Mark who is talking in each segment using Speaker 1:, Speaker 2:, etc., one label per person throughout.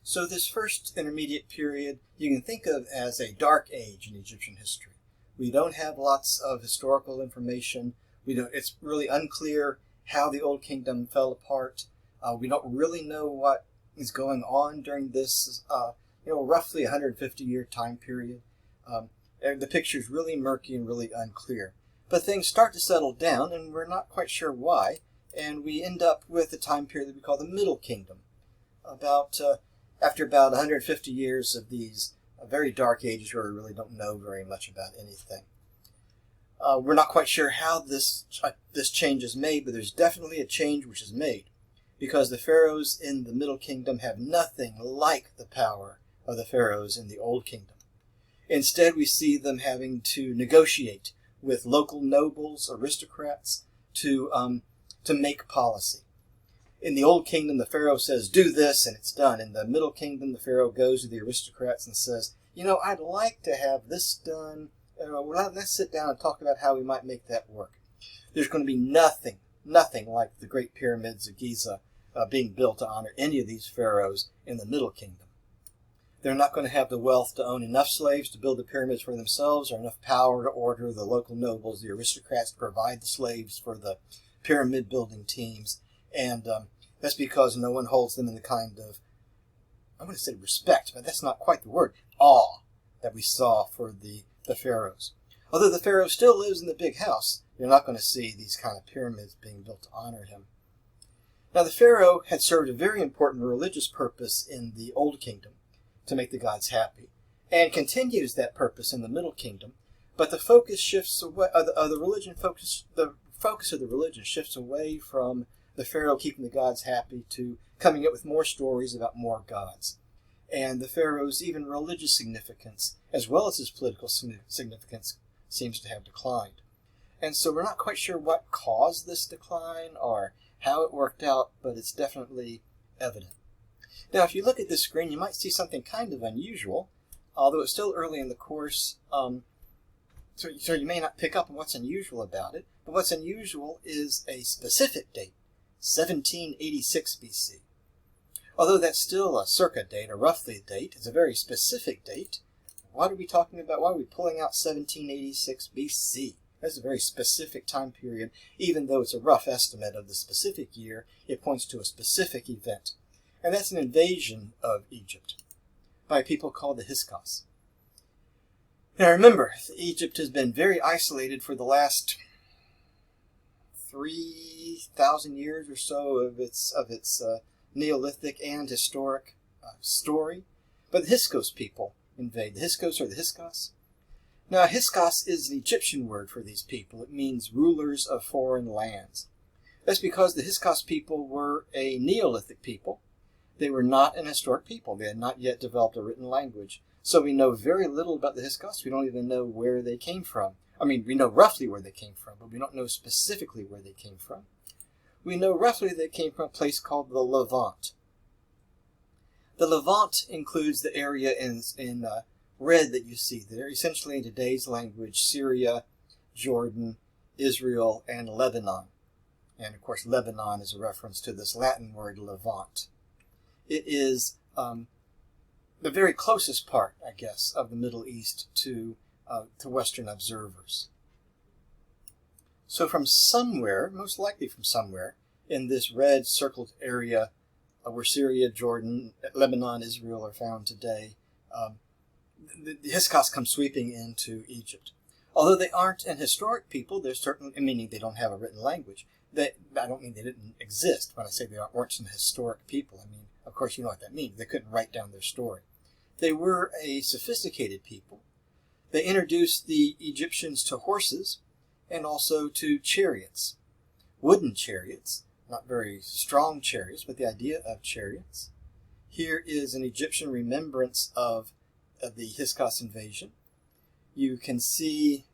Speaker 1: So this first intermediate period you can think of as a dark age in Egyptian history. We don't have lots of historical information. It's really unclear how the Old Kingdom fell apart. We don't really know what is going on during this roughly 150-year time period. The picture is really murky and really unclear. But things start to settle down, and we're not quite sure why, and we end up with a time period that we call the Middle Kingdom. After about 150 years of these very dark ages where we really don't know very much about anything. We're not quite sure how this change is made, but there's definitely a change which is made, because the pharaohs in the Middle Kingdom have nothing like the power of the pharaohs in the Old Kingdom. Instead, we see them having to negotiate with local nobles, aristocrats, to make policy. In the Old Kingdom, the pharaoh says, do this, and it's done. In the Middle Kingdom, the pharaoh goes to the aristocrats and says, I'd like to have this done. Let's sit down and talk about how we might make that work. There's going to be nothing like the Great Pyramids of Giza being built to honor any of these pharaohs in the Middle Kingdom. They're not going to have the wealth to own enough slaves to build the pyramids for themselves, or enough power to order the local nobles, the aristocrats, to provide the slaves for the pyramid building teams. And that's because no one holds them in the kind of, I'm going to say respect, but that's not quite the word, awe that we saw for the pharaohs. Although the pharaoh still lives in the big house, you're not going to see these kind of pyramids being built to honor him. Now, the pharaoh had served a very important religious purpose in the Old Kingdom, to make the gods happy, and continues that purpose in the Middle Kingdom, but the focus shifts away, the focus of the religion shifts away from the pharaoh keeping the gods happy to coming up with more stories about more gods. And the pharaoh's even religious significance, as well as his political significance, seems to have declined. And so we're not quite sure what caused this decline or how it worked out, but it's definitely evident. Now, if you look at this screen, you might see something kind of unusual, although it's still early in the course, so you may not pick up on what's unusual about it. But what's unusual is a specific date, 1786 BC. Although that's still a circa date, a roughly date, it's a very specific date. What are we talking about? Why are we pulling out 1786 BC? That's a very specific time period. Even though it's a rough estimate of the specific year, it points to a specific event. And that's an invasion of Egypt by people called the Hyksos. Now remember, Egypt has been very isolated for the last 3,000 years or so of its Neolithic and historic story. But the Hyksos people invade. The Hyksos or the Hyksos. Now, Hyksos is an Egyptian word for these people. It means rulers of foreign lands. That's because the Hyksos people were a Neolithic people. They were not an historic people. They had not yet developed a written language. So we know very little about the Hyksos. We don't even know where they came from. I mean, we know roughly where they came from, but we don't know specifically where they came from. We know roughly they came from a place called the Levant. The Levant includes the area in red that you see there, essentially in today's language, Syria, Jordan, Israel, and Lebanon. And of course, Lebanon is a reference to this Latin word Levant. It is the very closest part, I guess, of the Middle East to Western observers. So from somewhere, most likely from somewhere, in this red circled area where Syria, Jordan, Lebanon, Israel are found today, the Hyksos come sweeping into Egypt. Although they aren't an historic people, they're certainly, meaning they don't have a written language. I don't mean they didn't exist when I say they weren't some historic people. I mean, of course, you know what that means. They couldn't write down their story. They were a sophisticated people. They introduced the Egyptians to horses and also to chariots. Wooden chariots, not very strong chariots, but the idea of chariots. Here is an Egyptian remembrance of the Hyksos invasion. You can see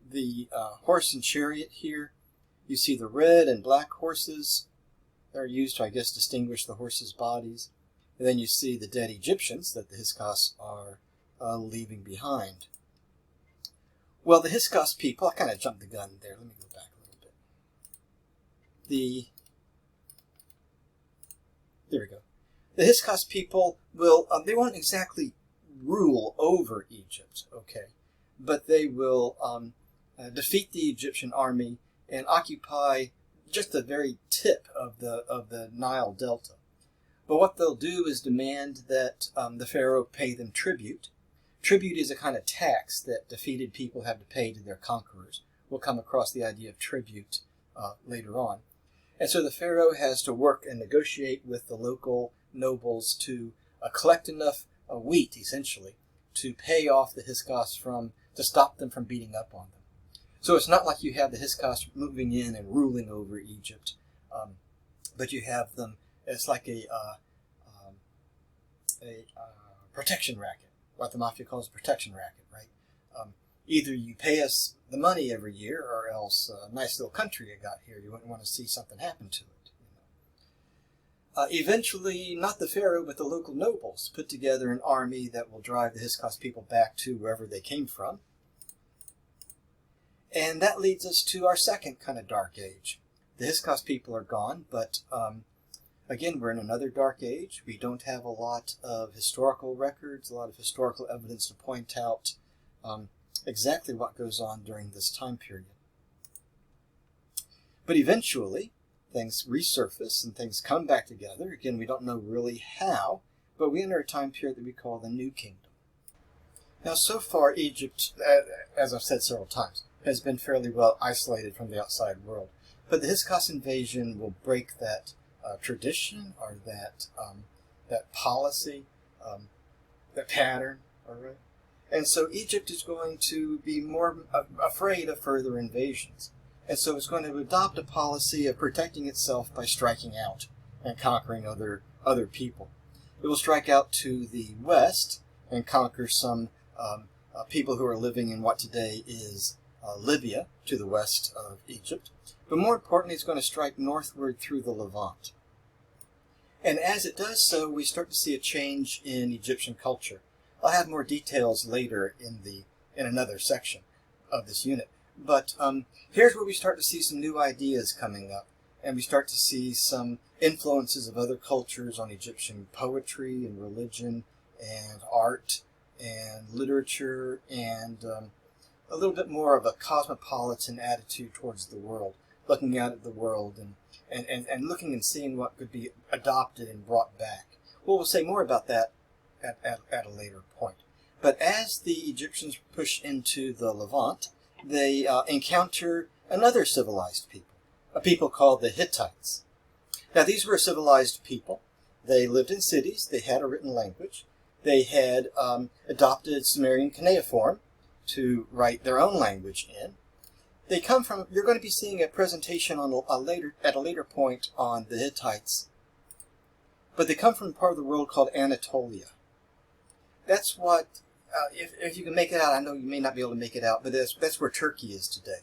Speaker 1: the horse and chariot here. You see the red and black horses. They're used to, I guess, distinguish the horses' bodies. And then you see the dead Egyptians that the Hyksos are leaving behind. Well, the Hyksos people, I kind of jumped the gun there. Let me go back a little bit. There we go. The Hyksos people will, they won't exactly rule over Egypt, okay, but they will defeat the Egyptian army and occupy just the very tip of the Nile Delta. But what they'll do is demand that the pharaoh pay them tribute. Tribute is a kind of tax that defeated people have to pay to their conquerors. We'll come across the idea of tribute later on. And so the pharaoh has to work and negotiate with the local nobles to collect enough wheat, essentially, to pay off the Hyksos to stop them from beating up on them. So it's not like you have the Hyksos moving in and ruling over Egypt, but you have them, it's like a protection racket, what the mafia calls a protection racket, right? Either you pay us the money every year, or else a nice little country you got here, you wouldn't want to see something happen to it. Eventually, not the pharaoh, but the local nobles put together an army that will drive the Hyksos people back to wherever they came from. And that leads us to our second kind of dark age. The Hyksos people are gone, but again, we're in another dark age. We don't have a lot of historical records, a lot of historical evidence to point out exactly what goes on during this time period. But eventually, things resurface and things come back together. Again, we don't know really how, but we enter a time period that we call the New Kingdom. Now, so far, Egypt, as I've said several times, has been fairly well isolated from the outside world. But the Hyksos invasion will break that tradition, or that policy, that pattern, all right? And so Egypt is going to be more afraid of further invasions. And so it's going to adopt a policy of protecting itself by striking out and conquering other people. It will strike out to the west and conquer some people who are living in what today is Libya, to the west of Egypt. But more importantly, it's going to strike northward through the Levant. And as it does so, we start to see a change in Egyptian culture. I'll have more details later in another section of this unit. But here's where we start to see some new ideas coming up, and we start to see some influences of other cultures on Egyptian poetry and religion and art and literature, and a little bit more of a cosmopolitan attitude towards the world, looking out at the world and looking and seeing what could be adopted and brought back. Well, we'll say more about that at a later point. But as the Egyptians push into the Levant, they encounter another civilized people, a people called the Hittites. Now, these were civilized people. They lived in cities. They had a written language. They had adopted Sumerian cuneiform to write their own language in. They come from, you're going to be seeing a presentation at a later point on the Hittites, but they come from a part of the world called Anatolia. That's what, if you can make it out, I know you may not be able to make it out, but that's where Turkey is today.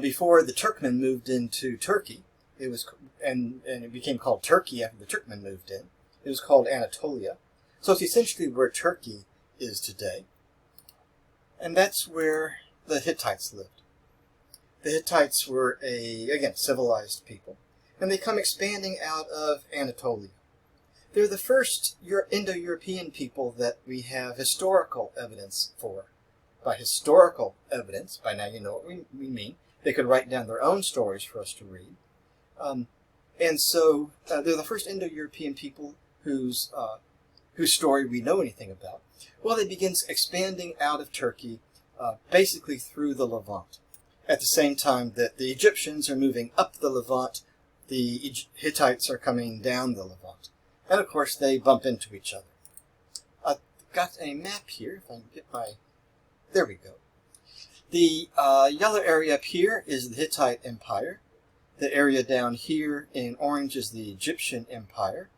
Speaker 1: Before the Turkmen moved into Turkey, it was, and it became called Turkey after the Turkmen moved in. It was called Anatolia. So it's essentially where Turkey is today. And that's where the Hittites lived. The Hittites were again, civilized people. And they come expanding out of Anatolia. They're the first Indo-European people that we have historical evidence for. By historical evidence, by now you know what we mean. They could write down their own stories for us to read. And so they're the first Indo-European people whose story we know anything about. Well, they begin expanding out of Turkey, basically through the Levant. At the same time that the Egyptians are moving up the Levant, the Hittites are coming down the Levant. And of course, they bump into each other. I've got a map here, if I can get there we go. The yellow area up here is the Hittite Empire. The area down here in orange is the Egyptian Empire.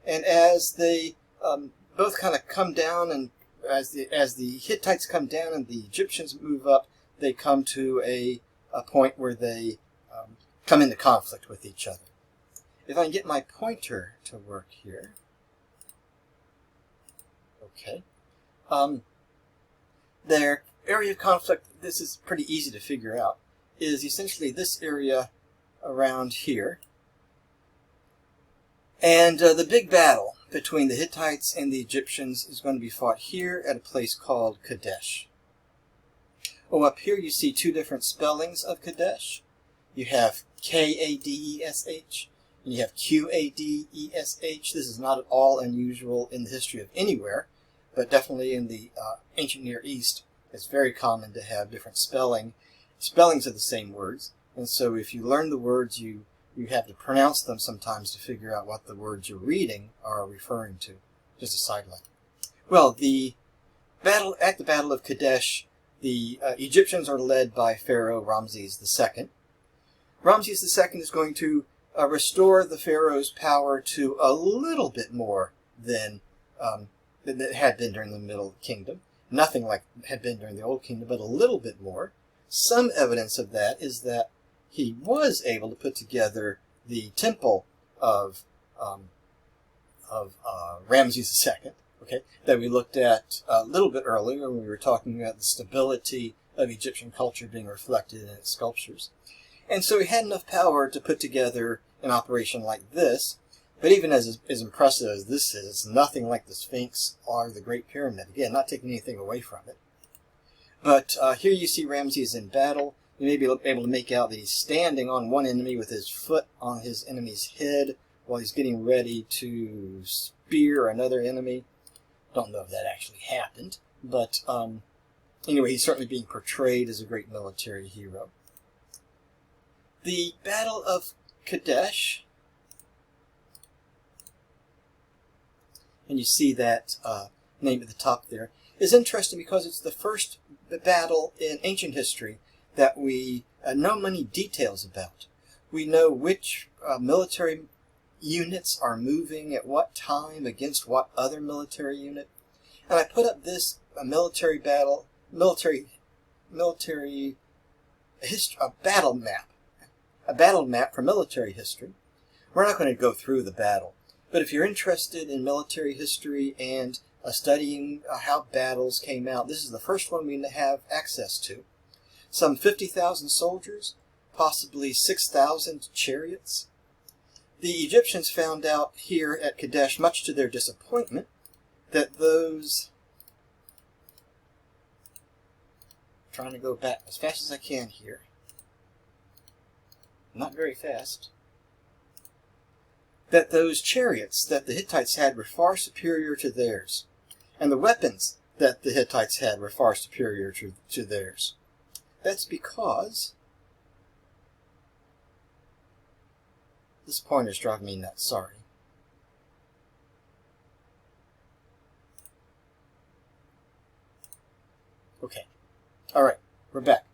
Speaker 1: And as they both kind of come down, and as the Hittites come down and the Egyptians move up, they come to a point where they come into conflict with each other. If I can get my pointer to work here. Okay. Their area of conflict, this is pretty easy to figure out, is essentially this area around here. And the big battle between the Hittites and the Egyptians is going to be fought here at a place called Kadesh. Oh, up here you see two different spellings of Kadesh. You have Kadesh, and you have Qadesh. This is not at all unusual in the history of anywhere, but definitely in the ancient Near East, it's very common to have different spellings of the same words. And so if you learn the words, you have to pronounce them sometimes to figure out what the words you're reading are referring to. Just a sideline. Well, at the Battle of Kadesh, the Egyptians are led by Pharaoh Ramses II. Ramses II is going to restore the Pharaoh's power to a little bit more than it had been during the Middle Kingdom. Nothing like it had been during the Old Kingdom, but a little bit more. Some evidence of that is that he was able to put together the temple of Ramses II, okay, that we looked at a little bit earlier when we were talking about the stability of Egyptian culture being reflected in its sculptures. And so he had enough power to put together an operation like this, but even as impressive as this is, it's nothing like the Sphinx or the Great Pyramid. Again, not taking anything away from it. But here you see Ramses in battle. You may be able to make out that he's standing on one enemy with his foot on his enemy's head while he's getting ready to spear another enemy. Don't know if that actually happened, but anyway, he's certainly being portrayed as a great military hero. The Battle of Kadesh, and you see that name at the top there, is interesting because it's the first battle in ancient history that we know many details about. We know which military units are moving at what time against what other military unit. And I put up this battle map for military history. We're not going to go through the battle, but if you're interested in military history and studying how battles came out, this is the first one we have access to. Some 50,000 soldiers, possibly 6,000 chariots. The Egyptians found out here at Kadesh, much to their disappointment, that those... trying to go back as fast as I can here. Not very fast. That those chariots that the Hittites had were far superior to theirs. And the weapons that the Hittites had were far superior to theirs. That's because... this pointer's driving me nuts, sorry. Okay. Alright, we're back.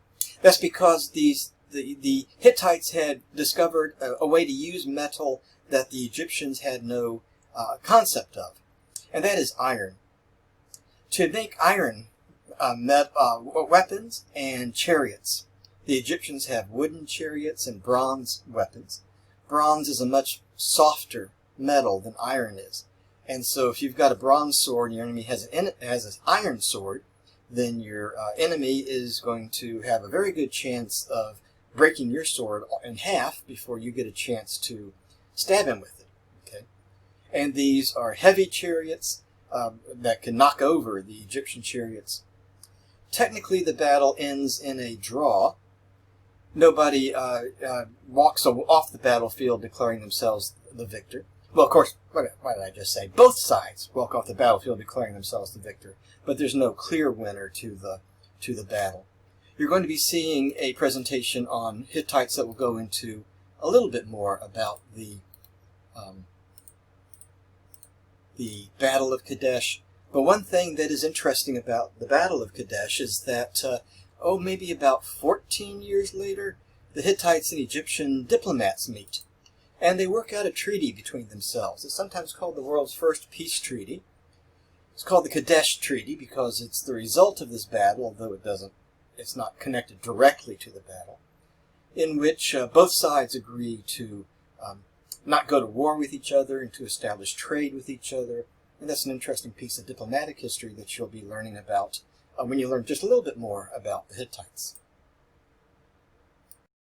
Speaker 1: That's because the Hittites had discovered a way to use metal that the Egyptians had no concept of, and that is iron. To make iron weapons and chariots, the Egyptians have wooden chariots and bronze weapons. Bronze is a much softer metal than iron is, and so if you've got a bronze sword and your enemy has an iron sword, then your enemy is going to have a very good chance of breaking your sword in half before you get a chance to stab him with it. Okay, and these are heavy chariots that can knock over the Egyptian chariots. Technically, the battle ends in a draw. Nobody walks off the battlefield declaring themselves the victor. Well, of course, why did I just say? Both sides walk off the battlefield declaring themselves the victor, but there's no clear winner to the battle. You're going to be seeing a presentation on Hittites that will go into a little bit more about the Battle of Kadesh. But one thing that is interesting about the Battle of Kadesh is that, maybe about 14 years later, the Hittites and Egyptian diplomats meet. And they work out a treaty between themselves. It's sometimes called the world's first peace treaty. It's called the Kadesh Treaty because it's the result of this battle, although it's not connected directly to the battle, in which both sides agree to not go to war with each other and to establish trade with each other. And that's an interesting piece of diplomatic history that you'll be learning about when you learn just a little bit more about the Hittites.